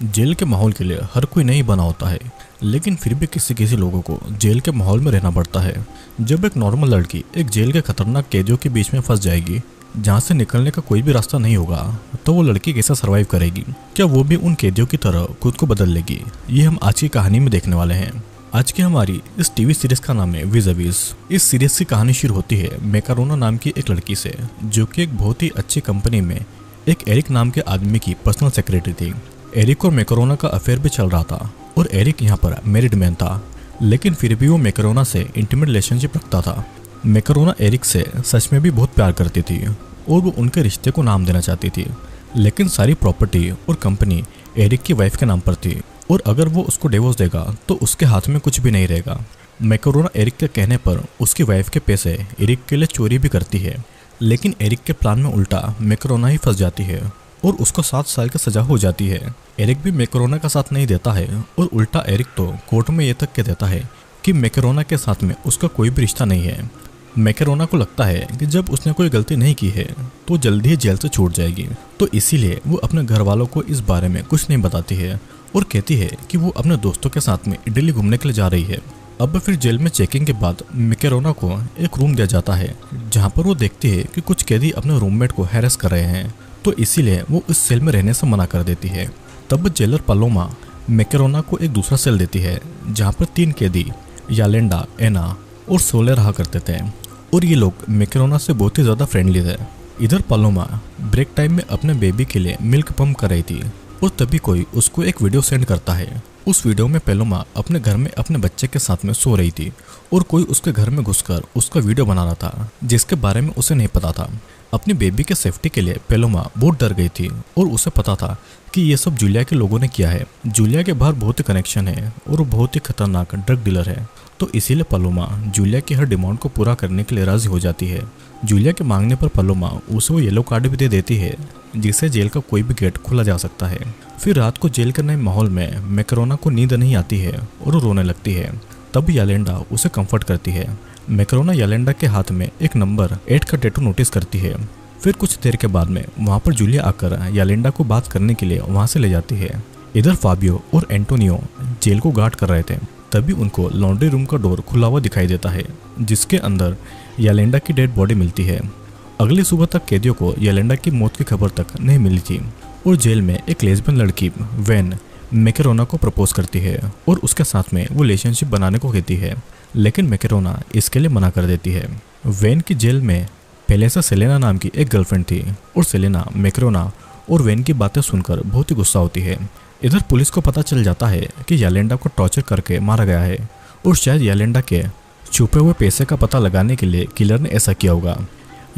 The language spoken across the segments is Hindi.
जेल के माहौल के लिए हर कोई नहीं बना होता है, लेकिन फिर भी किसी किसी लोगों को जेल के माहौल में रहना पड़ता है। जब एक नॉर्मल लड़की एक जेल के खतरनाक कैदियों के बीच में फंस जाएगी, जहाँ से निकलने का कोई भी रास्ता नहीं होगा, तो वो लड़की कैसे सरवाइव करेगी? क्या वो भी उन कैदियों की तरह खुद को बदल लेगी? ये हम आज की कहानी में देखने वाले हैं। आज की हमारी इस टीवी सीरीज का नाम है विज़-अ-विज़। इस सीरीज की कहानी शुरू होती है मैकारोना नाम की एक लड़की से, जो कि एक बहुत ही अच्छी कंपनी में एक एरिक नाम के आदमी की पर्सनल सेक्रेटरी थी। एरिक और मैकारोना का अफेयर भी चल रहा था और एरिक यहाँ पर मैरिड मैन था, लेकिन फिर भी वो मैकारोना से इंटीमेट रिलेशनशिप रखता था। मैकारोना एरिक से सच में भी बहुत प्यार करती थी और वो उनके रिश्ते को नाम देना चाहती थी, लेकिन सारी प्रॉपर्टी और कंपनी एरिक की वाइफ के नाम पर थी और अगर वो उसको डिवोर्स देगा तो उसके हाथ में कुछ भी नहीं रहेगा। मैकारोना एरिक के कहने पर उसकी वाइफ के पैसे एरिक के लिए चोरी भी करती है, लेकिन एरिक के प्लान में उल्टा मैकारोना ही फंस जाती है और उसको 7 साल की सजा हो जाती है। एरिक भी मैकारोना का साथ नहीं देता है और उल्टा एरिक तो कोर्ट में ये तक कह देता है कि मैकारोना के साथ में उसका कोई भी रिश्ता नहीं है। मैकारोना को लगता है कि जब उसने कोई गलती नहीं की है तो जल्दी ही जेल से छूट जाएगी, तो इसीलिए वो अपने घर वालों को इस बारे में कुछ नहीं बताती है और कहती है कि वो अपने दोस्तों के साथ में इटली घूमने के लिए जा रही है। अब फिर जेल में चेकिंग के बाद मैकारोना को एक रूम दिया जाता है, जहाँ पर वो देखती है कि कुछ कैदी अपने रूममेट को हैरेस कर रहे हैं, तो इसीलिए वो इस सेल में रहने से मना कर देती है। तब जेलर पालोमा मैकारोना को एक दूसरा सेल देती है, जहाँ पर 3 कैदी यालेंडा, एना और सोले रहा करते थे और ये लोग मैकारोना से बहुत ही ज़्यादा फ्रेंडली थे। इधर पालोमा ब्रेक टाइम में अपने बेबी के लिए मिल्क पंप कर रही थी और तभी कोई उसको एक वीडियो सेंड करता है। उस वीडियो में पालोमा अपने घर में अपने बच्चे के साथ में सो रही थी और कोई उसके घर में घुसकर उसका वीडियो बना रहा था, जिसके बारे में उसे नहीं पता था। अपनी बेबी के सेफ्टी के लिए पालोमा बहुत डर गई थी और उसे पता था कि ये सब जूलिया के लोगों ने किया है। जूलिया के बाहर बहुत ही कनेक्शन है और वो बहुत ही खतरनाक ड्रग डीलर है, तो इसीलिए पालोमा जूलिया की हर डिमांड को पूरा करने के लिए राजी हो जाती है। जूलिया के मांगने पर पालोमा उसे वो येलो कार्ड भी दे देती है, जिससे जेल का कोई भी गेट खोला जा सकता है। फिर रात को जेल के नए माहौल में मैकारोना को नींद नहीं आती है और वो रोने लगती है। तब यालेंडा उसे कंफर्ट करती है। मैकारोना यालेंडा के हाथ में एक नंबर 8 का टैटू नोटिस करती है। फिर कुछ देर के बाद में वहाँ पर जूलिया आकर यालेंडा को बात करने के लिए वहाँ से ले जाती है। इधर फाबियो और एंटोनियो जेल को गार्ड कर रहे थे, तभी उनको लॉन्ड्री रूम का डोर खुला हुआ दिखाई देता है, जिसके अंदर यालेंडा की डेड बॉडी मिलती है। अगली सुबह तक कैदियों को यालेंडा की मौत की खबर तक नहीं मिली थी और जेल में एक लेस्बियन लड़की वैन मैकारोना को प्रपोज करती है और उसके साथ में वो रिलेशनशिप बनाने को कहती है, लेकिन मैकारोना इसके लिए मना कर देती है। वैन की जेल में पहले से सेलेना नाम की एक गर्लफ्रेंड थी और सेलेना मैकारोना और वैन की बातें सुनकर बहुत ही गुस्सा होती है। इधर पुलिस को पता चल जाता है कि यालेंडा को टॉर्चर करके मारा गया है और शायद यालेंडा के छुपे हुए पैसे का पता लगाने के लिए किलर ने ऐसा किया होगा।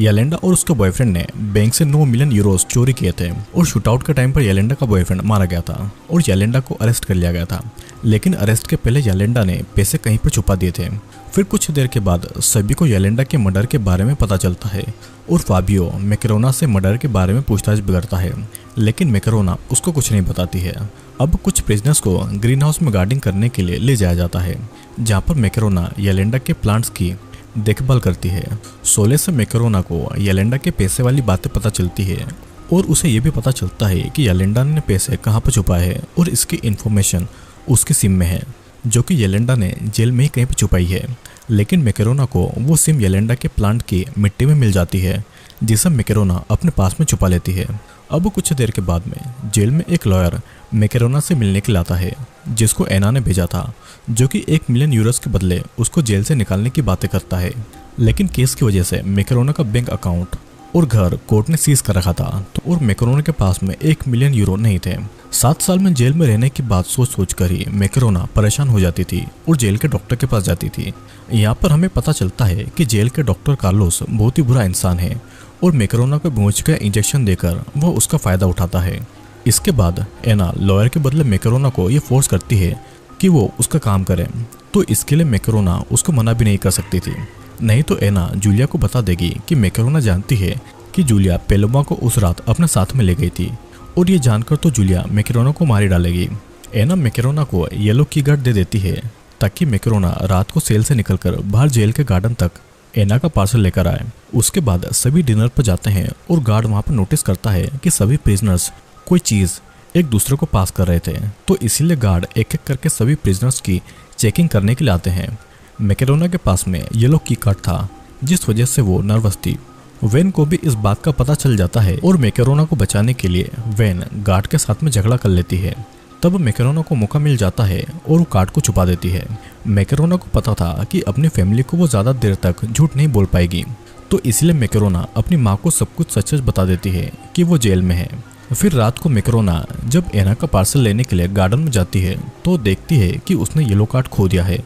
यालेंडा और उसके बॉयफ्रेंड ने बैंक से 9 मिलियन यूरोस चोरी किए थे और शूटआउट के टाइम पर यालेंडा का बॉयफ्रेंड मारा गया था और यालेंडा को अरेस्ट कर लिया गया था, लेकिन अरेस्ट के पहले यालेंडा ने पैसे कहीं पर छुपा दिए थे। फिर कुछ देर के बाद सभी को यालेंडा के मर्डर के बारे में पता चलता है और फाबियो मैकारोना से मर्डर के बारे में पूछताछ भी करता है, लेकिन मैकारोना उसको कुछ नहीं बताती है। अब कुछ प्रिजनर्स को ग्रीन हाउस में गार्डिंग करने के लिए ले जाया जाता है, जहाँ पर मैकारोना यालेंडा के प्लांट्स की देखभाल करती है। सोले से मैकारोना को यालेंडा के पैसे वाली बातें पता चलती है और उसे ये भी पता चलता है कि यालेंडा ने पैसे कहाँ पर छुपाए हैं और इसकी इन्फॉर्मेशन उसकी सिम में है, जो कि यालेंडा ने जेल में ही कहीं पर छुपाई है। लेकिन मैकारोना को वो सिम यालेंडा के प्लांट की मिट्टी में मिल जाती है, जिसे मैकारोना अपने पास में छुपा लेती है। अब कुछ देर के बाद में जेल में एक लॉयर मैकारोना से मिलने के लिए आता है, जिसको एना ने भेजा था, जो कि 1 मिलियन यूरोस के बदले उसको जेल से निकालने की बातें करता है। लेकिन केस की वजह से मैकारोना का बैंक अकाउंट और घर कोर्ट ने सीज कर रखा था, तो और मैकारोना के पास में 1 मिलियन यूरो नहीं थे। 7 साल में जेल में रहने की बात सोच कर ही मैकारोना परेशान हो जाती थी और जेल के डॉक्टर के पास जाती थी। यहाँ पर हमें पता चलता है कि जेल के डॉक्टर कार्लोस बहुत ही बुरा इंसान है और मैकारोना को बेहोश का इंजेक्शन देकर वो उसका फायदा उठाता है। इसके बाद एना लॉयर के बदले मैकारोना को ये फोर्स करती है कि वो उसका काम करे, तो इसके लिए मैकारोना उसको मना भी नहीं कर सकती थी, नहीं तो एना जूलिया को बता देगी कि मैकारोना जानती है कि जूलिया पालोमा को उस रात अपने साथ में ले गई थी और ये जानकर तो जूलिया मैकारोना को मार डालेगी। एना मैकारोना को येलो की गार्ड दे देती है ताकि मैकारोना रात को सेल से निकलकर बाहर जेल के गार्डन तक एना का पार्सल लेकर आए। उसके बाद सभी डिनर पर जाते हैं और गार्ड वहाँ पर नोटिस करता है कि सभी प्रिजनर्स कोई चीज़ एक दूसरे को पास कर रहे थे, तो इसीलिए गार्ड एक एक करके सभी प्रिजनर्स की चेकिंग करने के लिए आते हैं। मैकेरोना के पास में येलो की कार्ड था, जिस वजह से वो नर्वस थी। वेन को भी इस बात का पता चल जाता है और मैकेरोना को बचाने के लिए वेन गार्ड के साथ में झगड़ा कर लेती है। तब मैकेरोना को मौका मिल जाता है और वो कार्ड को छुपा देती है। मैकेरोना को पता था कि अपनी फैमिली को वो ज़्यादा देर तक झूठ नहीं बोल पाएगी, तो इसलिए मैकेरोना अपनी माँ को सब कुछ सच सच बता देती है कि वो जेल में है। फिर रात को मैकेरोना जब एना का पार्सल लेने के लिए गार्डन में जाती है तो देखती है कि उसने येलो कार्ड खो दिया है,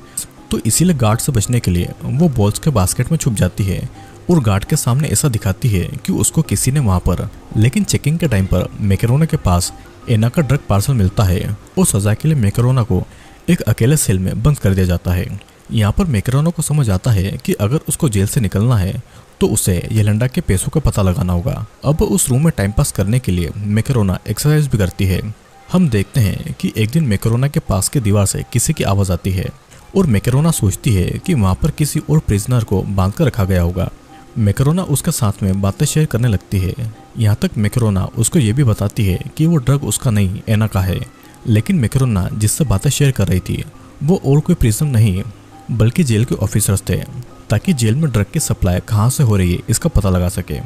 तो इसीलिए गार्ड से बचने के लिए वो बॉल्स के बास्केट में छुप जाती है और गार्ड के सामने ऐसा दिखाती है कि उसको किसी ने वहाँ पर। लेकिन चेकिंग के टाइम पर मैकेरोना के पास एना का ड्रग पार्सल मिलता है और सजा के लिए मैकेरोना को एक अकेले सेल में बंद कर दिया जाता है। यहाँ पर मैकेरोना को समझ आता है कि अगर उसको जेल से निकलना है तो उसे येलेंडा के पैसों का पता लगाना होगा। अब उस रूम में टाइम पास करने के लिए मैकेरोना एक्सरसाइज भी करती है। हम देखते हैं कि एक दिन मैकेरोना के पास की दीवार से किसी की आवाज़ आती है और मैकेरोना सोचती है कि वहाँ पर किसी और प्रिजनर को बांध कर रखा गया होगा। मैकेरोना उसके साथ में बातें शेयर करने लगती है। यहाँ तक मैकेरोना उसको ये भी बताती है कि वो ड्रग उसका नहीं एना का है। लेकिन मैकेरोना जिससे बातें शेयर कर रही थी वो और कोई प्रिजनर नहीं बल्कि जेल के ऑफिसर्स थे, ताकि जेल में ड्रग की सप्लाई कहाँ से हो रही है इसका पता लगा सके।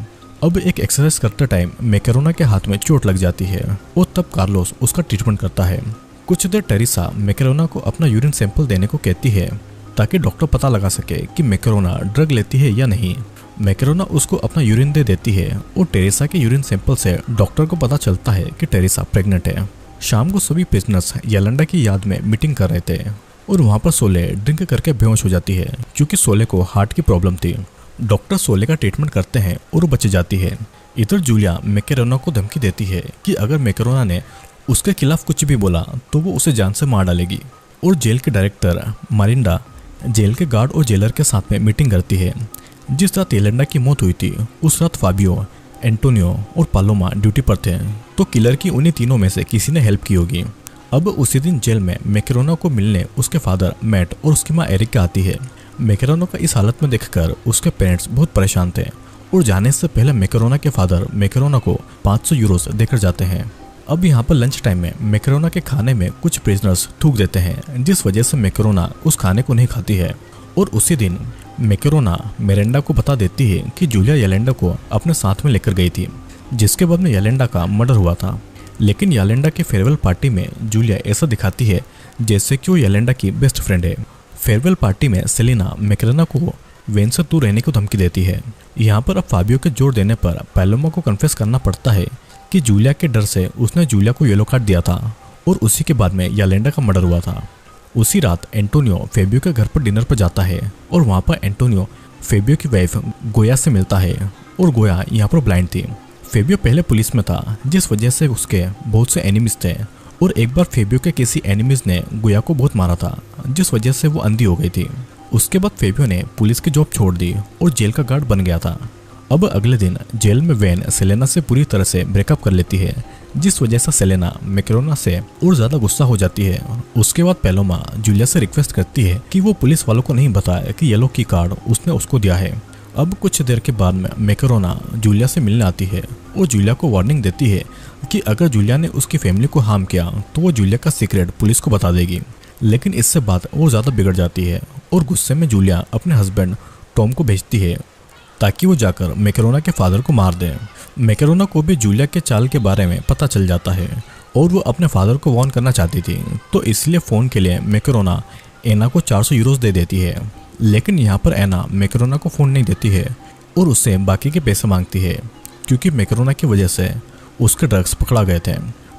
अब एक एक्सरसाइज करते टाइम मैकेरोना के हाथ में चोट लग जाती है और तब कार्लोस उसका ट्रीटमेंट करता है। कुछ देर टेरेसा मैकेरोना को अपना यूरिन सैंपल देने को कहती है ताकि डॉक्टर पता लगा सके कि मैकेरोना ड्रग लेती है या नहीं। मैकेरोना उसको अपना यूरिन दे देती है और टेरेसा के यूरिन सैंपल से डॉक्टर को पता चलता है कि टेरेसा प्रेग्नेंट है। शाम को सभी प्रिजनर्स येलेंडा की याद में मीटिंग कर रहे थे और वहाँ पर सोले ड्रिंक करके बेहोश हो जाती है क्योंकि सोले को हार्ट की प्रॉब्लम थी। डॉक्टर सोले का ट्रीटमेंट करते हैं और वो बच जाती है। इधर जूलिया मैकेरोना को धमकी देती है कि अगर मैकेरोना ने उसके खिलाफ कुछ भी बोला तो वो उसे जान से मार डालेगी। और जेल के डायरेक्टर मारिंडा जेल के गार्ड और जेलर के साथ में मीटिंग करती है। जिस रात येलेंडा की मौत हुई थी उस रात फाबियो, एंटोनियो और पालोमा ड्यूटी पर थे, तो किलर की उन्हीं तीनों में से किसी ने हेल्प की होगी। अब उसी दिन जेल में मैकेरोना को मिलने उसके फादर मैट और उसकी माँ एरिका आती है। मैकेरोना का इस हालत में देखकर उसके पेरेंट्स बहुत परेशान थे और जाने से पहले मैकेरोना के फादर मैकेरोना को 500 यूरोस देकर जाते हैं। अब यहाँ पर लंच टाइम में मैकेरोना के खाने में कुछ प्रिजनर्स थूक देते हैं, जिस वजह से मैकेरोना उस खाने को नहीं खाती है। और उसी दिन मैकेरोना मिरांडा को बता देती है कि जूलिया येलेंडा को अपने साथ में लेकर गई थी, जिसके बाद में येलेंडा का मर्डर हुआ था। लेकिन येलेंडा के फेयरवेल पार्टी में जूलिया ऐसा दिखाती है जैसे कि वो येलेंडा की बेस्ट फ्रेंड है। फेयरवेल पार्टी में सेलिना मैकेरोना को वेन से दूर रहने को धमकी देती है। यहाँ पर अब फाबियो के जोर देने पर पैलोमा को कन्फेस करना पड़ता है कि जूलिया के डर से उसने जूलिया को येलो कार्ड दिया था और उसी के बाद में येलेंडा का मर्डर हुआ था। उसी रात एंटोनियो फेबियो के घर पर डिनर पर जाता है और वहाँ पर एंटोनियो फेबियो की वाइफ गोया से मिलता है और गोया यहाँ पर ब्लाइंड थी। फेबियो पहले पुलिस में था, जिस वजह से उसके बहुत से एनिमीज थे और एक बार फेबियो के किसी एनिमीज ने गोया को बहुत मारा था, जिस वजह से वो अंधी हो गई थी। उसके बाद फेबियो ने पुलिस की जॉब छोड़ दी और जेल का गार्ड बन गया था। अब अगले दिन जेल में वेन सेलेना से पूरी तरह से ब्रेकअप कर लेती है, जिस वजह से सेलेना मैकेरोना से और ज़्यादा गुस्सा हो जाती है। उसके बाद पैलोमा जूलिया से रिक्वेस्ट करती है कि वो पुलिस वालों को नहीं बताए कि येलो की कार्ड उसने उसको दिया है। अब कुछ देर के बाद में मैकेरोना जूलिया से मिलने आती है और जूलिया को वार्निंग देती है कि अगर जूलिया ने उसकी फैमिली को हार्म किया तो वो जूलिया का सीक्रेट पुलिस को बता देगी। लेकिन इससे बात और ज़्यादा बिगड़ जाती है और गुस्से में जूलिया अपने हस्बैंड टॉम को भेजती है ताकि वो जाकर मैकेरोना के फादर को मार दे। मैकेरोना को भी जूलिया के चाल के बारे में पता चल जाता है और वो अपने फादर को वार्न करना चाहती थी, तो इसलिए फ़ोन के लिए मैकेरोना एना को 400 यूरोस दे देती है। लेकिन यहाँ पर एना मैकेरोना को फ़ोन नहीं देती है और उससे बाकी के पैसे मांगती है क्योंकि मैकेरोना की वजह से उसके ड्रग्स पकड़ा गए थे।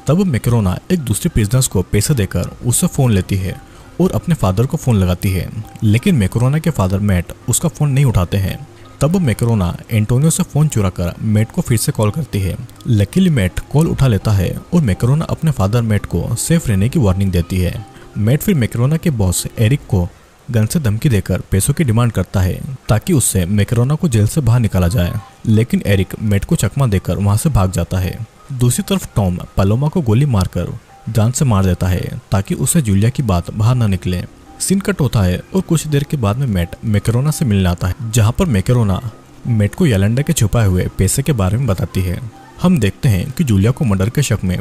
तब मैकेरोना एक दूसरे प्रिजनर्स को पैसे देकर उससे फ़ोन लेती है और अपने फादर को फ़ोन लगाती है, लेकिन मैकेरोना के फादर मैट उसका फ़ोन नहीं उठाते हैं। तब मैकेरोना एंटोनियो से फ़ोन चुराकर मैट को फिर से कॉल करती है। लकीली मैट कॉल उठा लेता है और मैकेरोना अपने फादर मैट को सेफ रहने की वार्निंग देती है। मैट फिर मैकेरोना के बॉस एरिक को गन से धमकी देकर पैसों की डिमांड करता है ताकि उससे मैकेरोना को जेल से बाहर निकाला जाए, लेकिन एरिक मैट को चकमा देकर वहां से भाग जाता है। दूसरी तरफ टॉम पालोमा को गोली मारकर जान से मार देता है ताकि उससे जूलिया की बात बाहर न निकले। सीन कट होता है और कुछ देर के बाद में मैट मैकेरोना से मिलने आता है, जहां पर मैकेरोना मैट को येलेंडा के छुपाए हुए पैसे के बारे में बताती है। हम देखते हैं कि जूलिया को मर्डर के शक में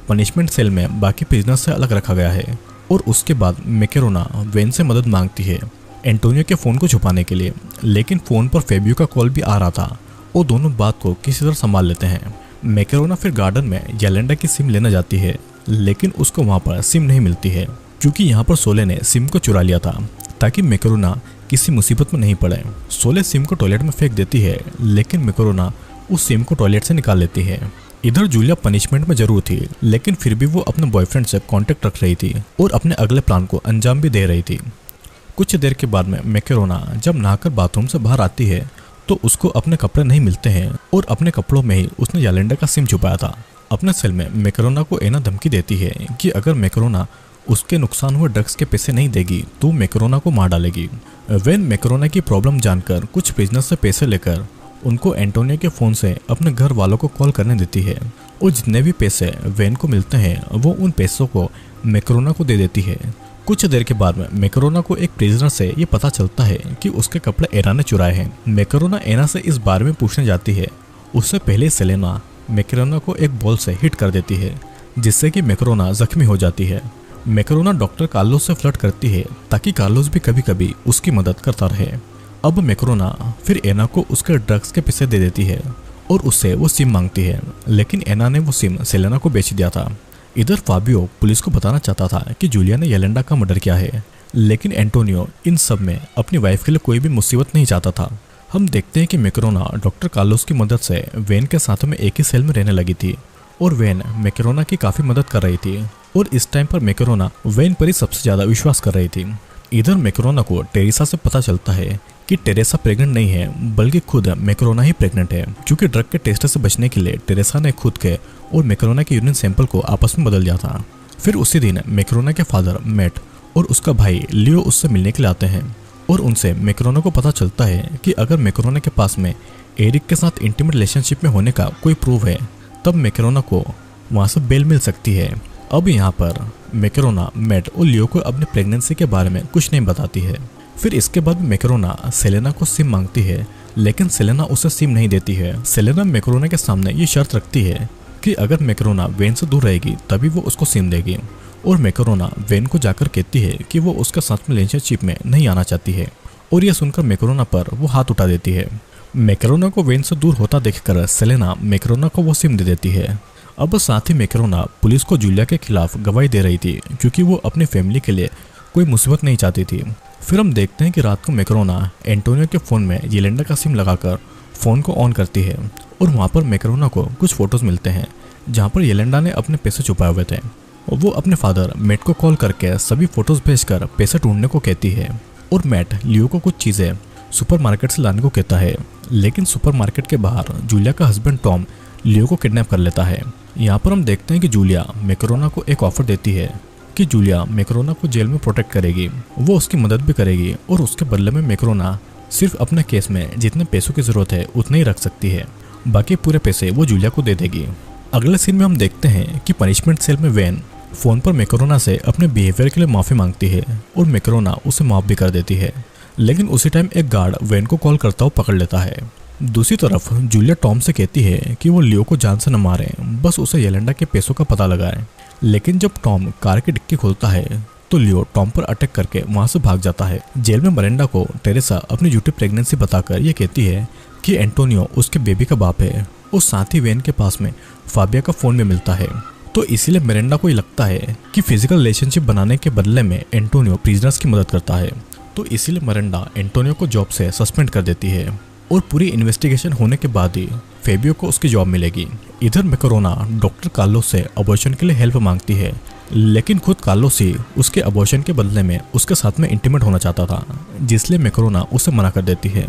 पनिशमेंट सेल में बाकी प्रिजनर्स से अलग रखा गया है। और उसके बाद मैकेरोना वेन से मदद मांगती है एंटोनियो के फ़ोन को छुपाने के लिए, लेकिन फ़ोन पर फेबियो का कॉल भी आ रहा था और दोनों बात को किसी तरह संभाल लेते हैं। मैकेरोना फिर गार्डन में येलेंडा की सिम लेना जाती है, लेकिन उसको वहाँ पर सिम नहीं मिलती है क्योंकि यहाँ पर सोले ने सिम को चुरा लिया था ताकि मैकेरोना किसी मुसीबत में नहीं पड़े। सोले सिम को टॉयलेट में फेंक देती है, लेकिन मैकेरोना उस सिम को टॉयलेट से निकाल लेती है। इधर जूलिया पनिशमेंट में जरूर थी, लेकिन फिर भी वो अपने बॉयफ्रेंड से कांटेक्ट रख रही थी और अपने अगले प्लान को अंजाम भी दे रही थी। कुछ देर के बाद में मैकेरोना जब नहाकर बाथरूम से बाहर आती है तो उसको अपने कपड़े नहीं मिलते हैं और अपने कपड़ों में ही उसने येलेंडा का सिम छुपाया था। अपने सेल में मैकेरोना को एना धमकी देती है कि अगर मैकेरोना उसके नुकसान हुए ड्रग्स के पैसे नहीं देगी तो मैकेरोना को मार डालेगी। वेन मैकेरोना की प्रॉब्लम जानकर कुछ बिजनेस से पैसे लेकर उनको एंटोनियो के फ़ोन से अपने घर वालों को कॉल करने देती है और जितने भी पैसे वेन को मिलते हैं वो उन पैसों को मैकेरोना को दे देती है। कुछ देर के बाद में मैकेरोना को एक प्रिजनर से ये पता चलता है कि उसके कपड़े एना ने चुराए हैं। मैकेरोना एना से इस बारे में पूछने जाती है। उससे पहले सेलेना मैकेरोना को एक बॉल से हिट कर देती है जिससे कि मैकेरोना जख्मी हो जाती है। मैकेरोना डॉक्टर कार्लोस से फ्लर्ट करती है ताकि कार्लोस भी कभी कभी उसकी मदद करता रहे। अब मैकेरोना फिर एना को उसके ड्रग्स के पैसे दे देती है और उससे वो सिम मांगती है, लेकिन एना ने वो सिम सेलेना को बेच दिया था। इधर फाबियो पुलिस को बताना चाहता था कि जूलिया ने येलेंडा का मर्डर किया है, लेकिन एंटोनियो इन सब में अपनी वाइफ के लिए कोई भी मुसीबत नहीं चाहता था। हम देखते हैं कि मैकेरोना डॉक्टर कार्लोस की मदद से वेन के साथ में एक ही सेल में रहने लगी थी और वेन मैकेरोना की काफ़ी मदद कर रही थी और इस टाइम पर मैकेरोना वेन पर ही सबसे ज़्यादा विश्वास कर रही थी। इधर मैकेरोना को टेरेसा से पता चलता है कि टेरेसा प्रेग्नेंट नहीं है, बल्कि खुद मैकेरोना ही प्रेग्नेंट है, क्योंकि ड्रग के टेस्ट से बचने के लिए टेरेसा ने खुद के और मैकेरोना के यूरिन सैंपल को आपस में बदल दिया था। फिर उसी दिन मैकेरोना के फादर मैट और उसका भाई लियो उससे मिलने के लिए आते हैं और उनसे मैकेरोना को पता चलता है कि अगर मैकेरोना के पास में एरिक के साथ इंटीमेट रिलेशनशिप में होने का कोई प्रूफ है तब मैकेरोना को वहाँ से बेल मिल सकती है। अब यहाँ पर मैकेरोना मैट और लियो को अपनी प्रेगनेंसी के बारे में कुछ नहीं बताती है। फिर इसके बाद मैकेरोना सेलेना को सिम मांगती है, लेकिन सेलेना उसे सिम नहीं देती है। सेलेना मैकेरोना के सामने ये शर्त रखती है कि अगर मैकेरोना वेन से दूर रहेगी तभी वो उसको सिम देगी और मैकेरोना वेन को जाकर कहती है कि वो उसके साथ में रिलेशनशिप में नहीं आना चाहती है और यह सुनकर मैकेरोना पर वो हाथ उठा देती है। मैकेरोना को वेन से दूर होता देखकर सेलेना मैकेरोना को वो सिम दे देती है। अब साथ ही मैकेरोना पुलिस को जूलिया के खिलाफ गवाही दे रही थी क्योंकि वो अपनी फैमिली के लिए कोई मुसीबत नहीं चाहती थी। फिर हम देखते हैं कि रात को मैकेरोना एंटोनियो के फ़ोन में येलेंडा का सिम लगाकर फ़ोन को ऑन करती है और वहाँ पर मैकेरोना को कुछ फ़ोटोज़ मिलते हैं जहाँ पर येलेंडा ने अपने पैसे छुपाए हुए थे। वो अपने फादर मैट को कॉल करके सभी फ़ोटोज़ भेजकर पैसे ढूंढने को कहती है और मैट लियो को कुछ चीज़ें सुपरमार्केट से लाने को कहता है, लेकिन सुपरमार्केट के बाहर जूलिया का हस्बैंड टॉम लियो को किडनैप कर लेता है। यहाँ पर हम देखते हैं कि जूलिया मैकेरोना को एक ऑफर देती है कि जूलिया मैकेरोना को जेल में प्रोटेक्ट करेगी, वो उसकी मदद भी करेगी और उसके बदले में मैकेरोना सिर्फ अपने केस में जितने पैसों की ज़रूरत है उतने ही रख सकती है, बाकी पूरे पैसे वो जूलिया को दे देगी। अगले सीन में हम देखते हैं कि पनिशमेंट सेल में वेन फ़ोन पर मैकेरोना से अपने बिहेवियर के लिए माफ़ी मांगती है और मैकेरोना उसे माफ़ भी कर देती है, लेकिन उसी टाइम एक गार्ड वेन को कॉल करता हुआ पकड़ लेता है। दूसरी तरफ जूलिया टॉम से कहती है कि वो लियो को जान से न मारे, बस उसे येलेंडा के पैसों का पता लगाए। लेकिन जब टॉम कार की डिक्की खोलता है तो लियो टॉम पर अटैक करके वहां से भाग जाता है। जेल में मरेंडा को टेरेसा अपनी झूठी प्रेगनेंसी बताकर ये कहती है कि एंटोनियो उसके बेबी का बाप है और साथ ही वेन के पास में फाबिया का फ़ोन भी मिलता है। तो इसीलिए मिरेंडा को ये लगता है कि फिजिकल रिलेशनशिप बनाने के बदले में एंटोनियो प्रिजनर्स की मदद करता है, तो इसीलिए मिरेंडा एंटोनियो को जॉब से सस्पेंड कर देती है और पूरी इन्वेस्टिगेशन होने के बाद ही फेबियो को उसकी जॉब मिलेगी। इधर मैकेरोना डॉक्टर कार्लोस से अबॉर्शन के लिए हेल्प मांगती है, लेकिन खुद कार्लोस ही उसके अबॉर्शन के बदले में उसके साथ में इंटीमेट होना चाहता था, जिसलिए मैकेरोना उसे मना कर देती है।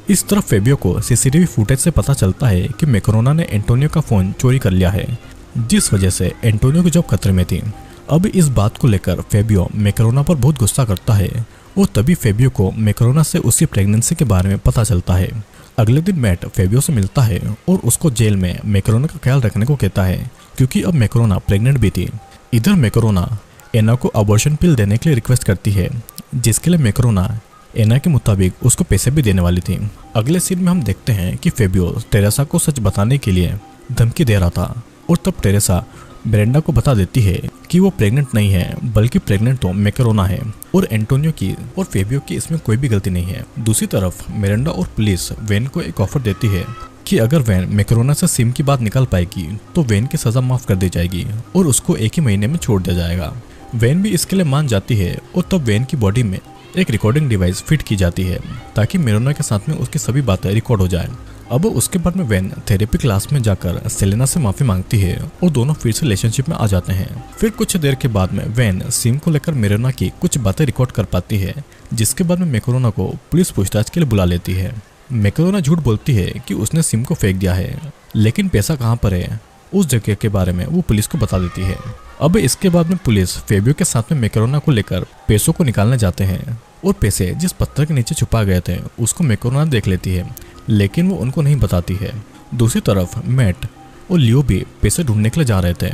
इस तरफ फेबियो को सीसीटीवी फुटेज से पता चलता है कि मैकेरोना ने एंटोनियो का फ़ोन चोरी कर लिया है, जिस वजह से एंटोनियो की जॉब खतरे में थी। अब इस बात को लेकर फेबियो मैकेरोना पर बहुत गुस्सा करता है और तभी फेबियो को मैकेरोना से उसकी प्रेगनेंसी के बारे में पता चलता है। अगले दिन मैट फेबियो से मिलता है और उसको जेल में मैकेरोना का ख्याल रखने को कहता है क्योंकि अब मैकेरोना प्रेग्नेंट भी थी। इधर मैकेरोना एना को अबॉर्शन पिल देने के लिए रिक्वेस्ट करती है, जिसके लिए मैकेरोना एना के मुताबिक उसको पैसे भी देने वाली थी। अगले सीन में हम देखते हैं कि फेबियो टेरेसा को सच बताने के लिए धमकी दे रहा था और तब टेरेसा मिरेंडा को बता देती है कि वो प्रेग्नेंट नहीं है, बल्कि प्रेग्नेंट तो मैकेरोना है और एंटोनियो की और फेबियो की इसमें कोई भी गलती नहीं है। दूसरी तरफ मिरेंडा और पुलिस वेन को एक ऑफर देती है कि अगर वैन मैकेरोना से सिम की बात निकाल पाएगी तो वैन की सजा माफ कर दी जाएगी और उसको एक ही महीने में छोड़ दिया जाएगा। वैन भी इसके लिए मान जाती है और तब वैन की बॉडी में एक रिकॉर्डिंग डिवाइस फिट की जाती है ताकि मेरोना के साथ में उसकी सभी बातें रिकॉर्ड हो जाए। अब उसके बाद में वैन थेरेपी क्लास में जाकर सेलेना से माफी मांगती है और दोनों फिर से रिलेशनशिप में आ जाते हैं। फिर कुछ देर के बाद में वैन सिम को लेकर मेरोना की कुछ बातें रिकॉर्ड कर पाती है, जिसके बाद में मैकेरोना को पुलिस पूछताछ के लिए बुला लेती है। मैकेरोना झूठ बोलती है कि उसने सिम को फेंक दिया है, लेकिन पैसा कहाँ पर है उस जगह के बारे में वो पुलिस को बता देती है। अब इसके बाद में पुलिस फेबियो के साथ में मैकेरोना को लेकर पैसों को निकालने जाते हैं और पैसे जिस पत्थर के नीचे छुपा गए थे उसको मैकेरोना देख लेती है, लेकिन वो उनको नहीं बताती है। दूसरी तरफ मैट और लियो भी पैसे ढूंढने के लिए जा रहे थे।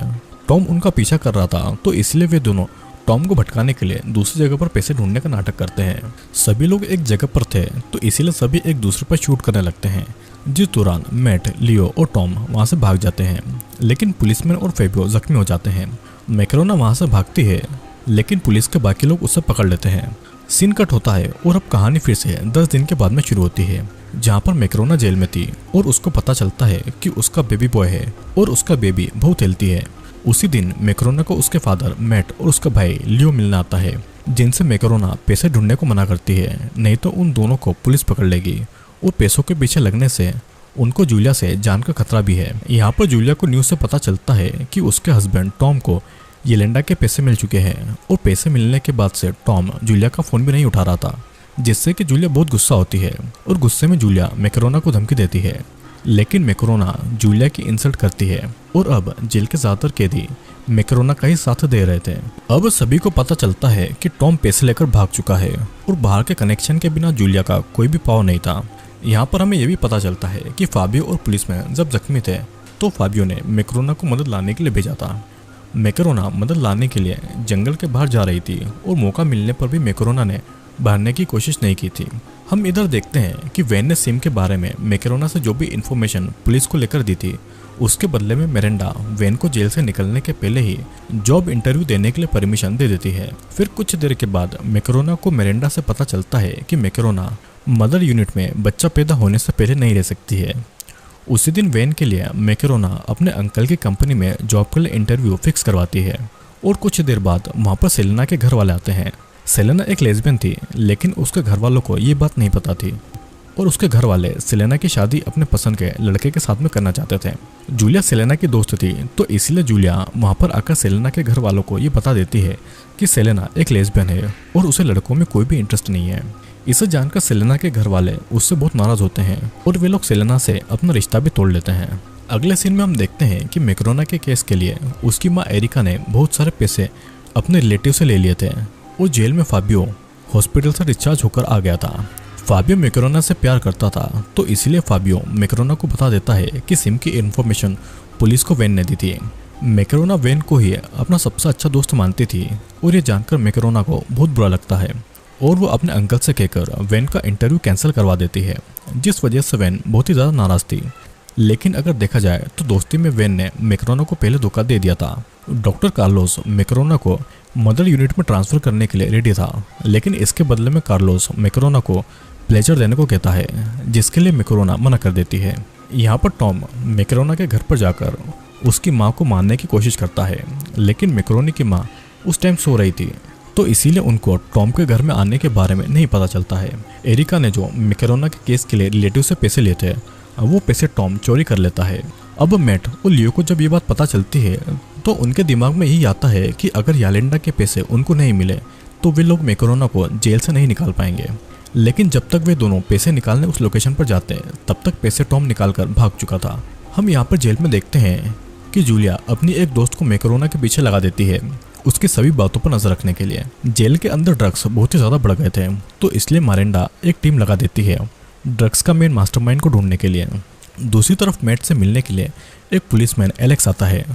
टॉम उनका पीछा कर रहा था, तो इसलिए वे दोनों टॉम को भटकाने के लिए दूसरी जगह पर पैसे ढूंढने का नाटक करते हैं। सभी लोग एक जगह पर थे, तो इसीलिए सभी एक दूसरे पर शूट करने लगते हैं, जिस दौरान मैट, लियो और टॉम वहां से भाग जाते हैं, लेकिन पुलिसमैन और फेबियो जख्मी हो जाते हैं। मैकेरोना वहां से भागती है, लेकिन पुलिस के बाकी लोग उसे पकड़ लेते हैं। सीन कट होता है और अब कहानी फिर से 10 दिन के बाद में शुरू होती है, जहाँ पर मैकेरोना जेल में थी और उसको पता चलता है कि उसका बेबी बॉय है और उसका बेबी बहुत हेल्थी है। उसी दिन मैकेरोना को उसके फादर मैट और उसका भाई लियो मिलने आता है, जिनसे मैकेरोना पैसे ढूंढने को मना करती है, नहीं तो उन दोनों को पुलिस पकड़ लेगी और पैसों के पीछे लगने से उनको जूलिया से जान का खतरा भी है। यहाँ पर जूलिया को न्यूज़ से पता चलता है कि उसके हस्बैंड टॉम को येलेंडा के पैसे मिल चुके हैं और पैसे मिलने के बाद से टॉम जूलिया का फोन भी नहीं उठा रहा था, जिससे कि जूलिया बहुत गुस्सा होती है और गुस्से में जूलिया मैकेरोना को धमकी देती है, लेकिन मैकेरोना जूलिया की इंसल्ट करती है और अब जेल के ज्यादातर कैदी मैकेरोना का ही साथ दे रहे थे। अब सभी को पता चलता है कि टॉम पैसे लेकर भाग चुका है और बाहर के कनेक्शन के बिना जूलिया का कोई भी पाव नहीं था। यहाँ पर हमें यह भी पता चलता है कि फाबियो और पुलिस में जब जख्मी थे तो फाबियो ने मैकेरोना को मदद लाने के लिए भेजा था। मैकेरोना मदद लाने के लिए जंगल के बाहर जा रही थी और मौका मिलने पर भी मैकेरोना ने भागने की कोशिश नहीं की थी। हम इधर देखते हैं कि वैन ने सिम के बारे में मैकेरोना से जो भी इन्फॉर्मेशन पुलिस को लेकर दी थी, उसके बदले में मिरेंडा वैन को जेल से निकलने के पहले ही जॉब इंटरव्यू देने के लिए परमिशन दे देती है। फिर कुछ देर के बाद मैकेरोना को मिरेंडा से पता चलता है कि मैकेरोना मदर यूनिट में बच्चा पैदा होने से पहले नहीं रह सकती है। उसी दिन वैन के लिए मैकेरोना अपने अंकल की कंपनी में जॉब के लिए इंटरव्यू फिक्स करवाती है और कुछ देर बाद वहाँ पर सेलेना के घर वाले आते हैं। सेलेना एक लेस्बियन थी, लेकिन उसके घर वालों को ये बात नहीं पता थी और उसके घर वाले सेलेना की शादी अपने पसंद के लड़के के साथ में करना चाहते थे। जूलिया सेलेना की दोस्त थी, तो इसलिए जूलिया वहाँ पर आकर सेलेना के घर वालों को ये बता देती है कि सेलेना एक लेस्बियन है और उसे लड़कों में कोई भी इंटरेस्ट नहीं है। इसे जानकर सेलेना के घर वाले उससे बहुत नाराज होते हैं और वे लोग सेलेना से अपना रिश्ता भी तोड़ लेते हैं। अगले सीन में हम देखते हैं कि मैकेरोना के केस के लिए उसकी माँ एरिका ने बहुत सारे पैसे अपने रिलेटिव से ले लिए थे और जेल में फाबियो हॉस्पिटल से डिस्चार्ज होकर आ गया था। फाबियो मैकेरोना से प्यार करता था, तो इसलिए फाबियो मैकेरोना को बता देता है कि सिम की इन्फॉर्मेशन पुलिस को वैन ने दी थी। मैकेरोना वैन को ही अपना सबसे अच्छा दोस्त मानती थी और ये जानकर मैकेरोना को बहुत बुरा लगता है और वो अपने अंकल से कहकर वैन का इंटरव्यू कैंसिल करवा देती है, जिस वजह से वैन बहुत ही ज़्यादा नाराज थी। लेकिन अगर देखा जाए तो दोस्ती में वैन ने मैकेरोना को पहले धोखा दे दिया था। डॉक्टर कार्लोस मैकेरोना को मदर यूनिट में ट्रांसफ़र करने के लिए रेडी था, लेकिन इसके बदले में कार्लोस मैकेरोना को प्लेजर देने को कहता है, जिसके लिए मैकेरोना मना कर देती है। यहाँ पर टॉम मैकेरोना के घर पर जाकर उसकी माँ को मारने की कोशिश करता है, लेकिन मैकेरोनी की माँ उस टाइम सो रही थी, तो इसीलिए उनको टॉम के घर में आने के बारे में नहीं पता चलता है। एरिका ने जो मैकेरोना के केस के लिए रिलेटिव से पैसे लिए थे, वो पैसे टॉम चोरी कर लेता है। अब मैट और लियो को जब ये बात पता चलती है तो उनके दिमाग में यही आता है कि अगर यालेंडा के पैसे उनको नहीं मिले तो वे लोग मैकेरोना को जेल से नहीं निकाल पाएंगे। लेकिन जब तक वे दोनों पैसे निकालने उस लोकेशन पर जाते हैं, तब तक पैसे टॉम निकाल कर भाग चुका था। हम यहाँ पर जेल में देखते हैं कि जूलिया अपनी एक दोस्त को मैकेरोना के पीछे लगा देती है उसकी सभी बातों पर नजर रखने के लिए। जेल के अंदर ड्रग्स बहुत ही ज्यादा बढ़ गए थे, तो इसलिए मिरेंडा एक टीम लगा देती है ड्रग्स का मेन मास्टरमाइंड को ढूंढने के लिए। दूसरी तरफ मैट से मिलने के लिए एक पुलिसमैन एलेक्स आता है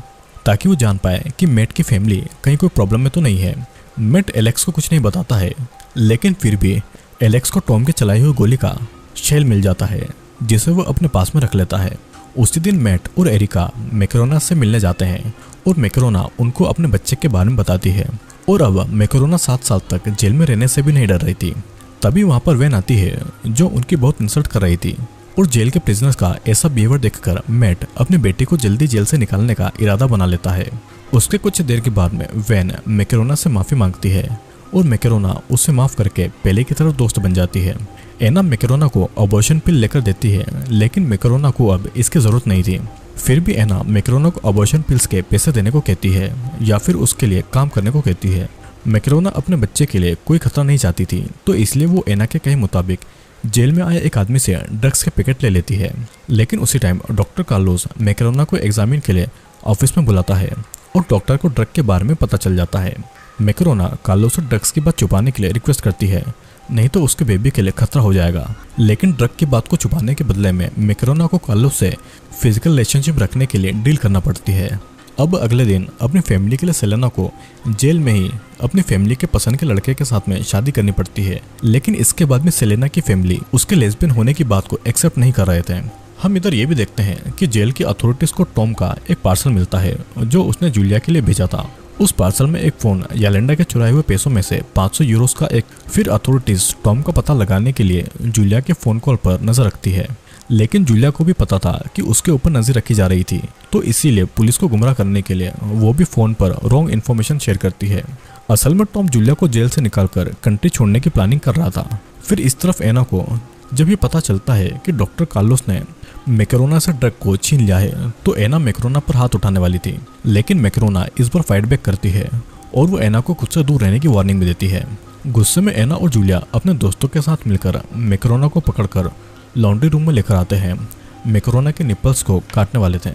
ताकि वो जान पाए कि मैट की फैमिली कहीं कोई प्रॉब्लम में तो नहीं है। मैट एलेक्स को कुछ नहीं बताता है, लेकिन फिर भी एलेक्स को टॉम के चलाई हुई गोली का शेल मिल जाता है, जिसे वो अपने पास में रख लेता है। उसी दिन मैट और एरिका मैकेरोना से मिलने जाते हैं और मैकरोना उनको अपने बच्चे के बारे में बताती है। और अब मैकरोना 7 साल तक जेल में रहने से भी नहीं डर रही थी। तभी वहाँ पर वैन आती है जो उनकी बहुत इंसल्ट कर रही थी। और जेल के प्रिजनर्स का ऐसा बिहेवियर देखकर मैट अपनी बेटी को जल्दी जेल से निकालने का इरादा बना लेता है। उसके कुछ देर के बाद में वैन मैकरोना से माफी मांगती है और मैकरोना उसे माफ करके पहले की तरह दोस्त बन जाती है। एना मैकरोना को अबॉर्शन पिल लेकर देती है, लेकिन मैकरोना को अब इसकी जरूरत नहीं थी। फिर भी एना मैकरोना को अबॉर्शन पिल्स के पैसे देने को कहती है या फिर उसके लिए काम करने को कहती है। मैकरोना अपने बच्चे के लिए कोई खतरा नहीं चाहती थी, तो इसलिए वो एना के कहे मुताबिक जेल में आए एक आदमी से ड्रग्स के पैकेट ले लेती है। लेकिन उसी टाइम डॉक्टर कार्लोस मैकरोना को एग्जामिन के लिए ऑफिस में बुलाता है और डॉक्टर को ड्रग के बारे में पता चल जाता है। मैकरोना कार्लोस से ड्रग्स की बात छुपाने के लिए रिक्वेस्ट करती है, नहीं तो उसके बेबी के लिए खतरा हो जाएगा। लेकिन ड्रग की बात को छुपाने के बदले में मैकरोना को कार्लोस से फिजिकल रिलेशनशिप रखने के लिए डील करना पड़ती है। अब अगले दिन अपनी फैमिली के लिए सेलेना को जेल में ही अपनी फैमिली के पसंद के लड़के के साथ में शादी करनी पड़ती है। लेकिन इसके बाद में सेलेना की फैमिली उसके लेस्बियन होने की बात को एक्सेप्ट नहीं कर रहे थे। हम इधर ये भी देखते हैं कि जेल की अथॉरिटीज को टॉम का एक पार्सल मिलता है जो उसने जूलिया के लिए भेजा था। उस पार्सल में एक फोन यालेंडा के चुराए हुए पैसों में से 500 यूरोस का एक। फिर अथॉरिटीज टॉम का पता लगाने के लिए जूलिया के फोन कॉल पर नजर रखती है, लेकिन जूलिया को भी पता था कि उसके ऊपर नजर रखी जा रही थी, तो इसीलिए पुलिस को गुमराह करने के लिए वो भी फोन पर रॉन्ग इन्फॉर्मेशन शेयर करती है। असल में टॉम जूलिया को जेल से निकालकर कंट्री छोड़ने की प्लानिंग कर रहा था। फिर इस तरफ एना को जब ये पता चलता है कि डॉक्टर कार्लोस ने मैकरोना से ड्रग को छीन लिया है, तो एना मैकरोना पर हाथ उठाने वाली थी। लेकिन मैकरोना इस बार फाइट बैक करती है और वो एना को खुद से दूर रहने की वार्निंग भी देती है। गुस्से में एना और जूलिया अपने दोस्तों के साथ मिलकर मैकरोना को पकड़कर लॉन्ड्री रूम में लेकर आते हैं। मैकरोना के निपल्स को काटने वाले थे,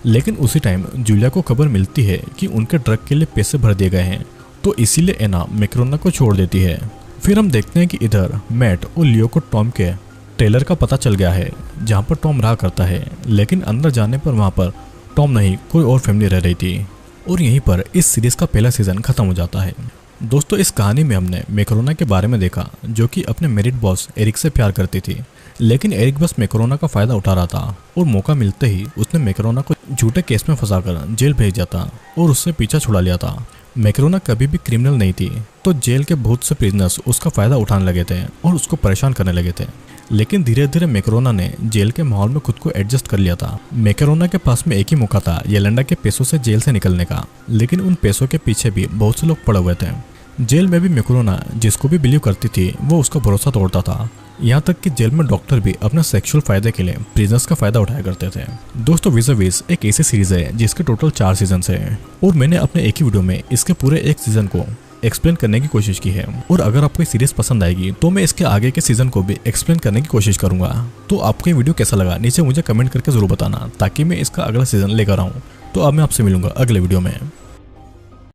लेकिन उसी टाइम जूलिया को खबर मिलती है कि उनके ड्रग के लिए पैसे भर दिए गए हैं, तो इसीलिए एना मैकरोना को छोड़ देती है। फिर हम देखते हैं कि इधर मैट और लियो को टॉम के ट्रेलर का पता चल गया है जहाँ पर टॉम रहा करता है, लेकिन अंदर जाने पर वहाँ पर टॉम नहीं कोई और फैमिली रह रही थी। और यहीं पर इस सीरीज का पहला सीजन खत्म हो जाता है। दोस्तों, इस कहानी में हमने मैकरोना के बारे में देखा जो कि अपने मेरिट बॉस एरिक से प्यार करती थी, लेकिन एरिक बस मैकरोना का फायदा उठा रहा था और मौका मिलते ही उसने मैकरोना को झूठे केस में फंसाकर जेल भेज दिया था और उससे पीछा छुड़ा लिया था। मैकरोना कभी भी क्रिमिनल नहीं थी, तो जेल के बहुत से प्रिजनर्स उसका फायदा उठाने लगे थे और उसको परेशान करने लगे थे। लेकिन धीरे धीरे मैकरोना ने जेल के माहौल में खुद को एडजस्ट कर लिया था। मैकरोना के पास में एक ही मौका था येलेंडा के पैसों से जेल से निकलने का, लेकिन उन पैसों के पीछे भी बहुत से लोग पड़े हुए थे। जेल में भी मैकरोना जिसको भी बिलीव करती थी वो उसका भरोसा तोड़ता था। यहाँ तक कि जेल में डॉक्टर भी अपने सेक्सुअल फायदे के लिए प्रिजनर्स का फायदा उठाया करते थे। दोस्तों, विज़ एक ऐसी सीरीज है जिसके टोटल 4 सीजन है और मैंने अपने एक ही वीडियो में इसके पूरे एक सीजन को एक्सप्लेन करने की कोशिश की है। और अगर आपको ये सीरीज पसंद आएगी तो मैं इसके आगे के सीजन को भी एक्सप्लेन करने की कोशिश करूंगा। तो आपको ये वीडियो कैसा लगा नीचे मुझे कमेंट करके जरूर बताना, ताकि मैं इसका अगला सीजन लेकर आऊँ। तो अब मैं आपसे मिलूंगा अगले वीडियो में।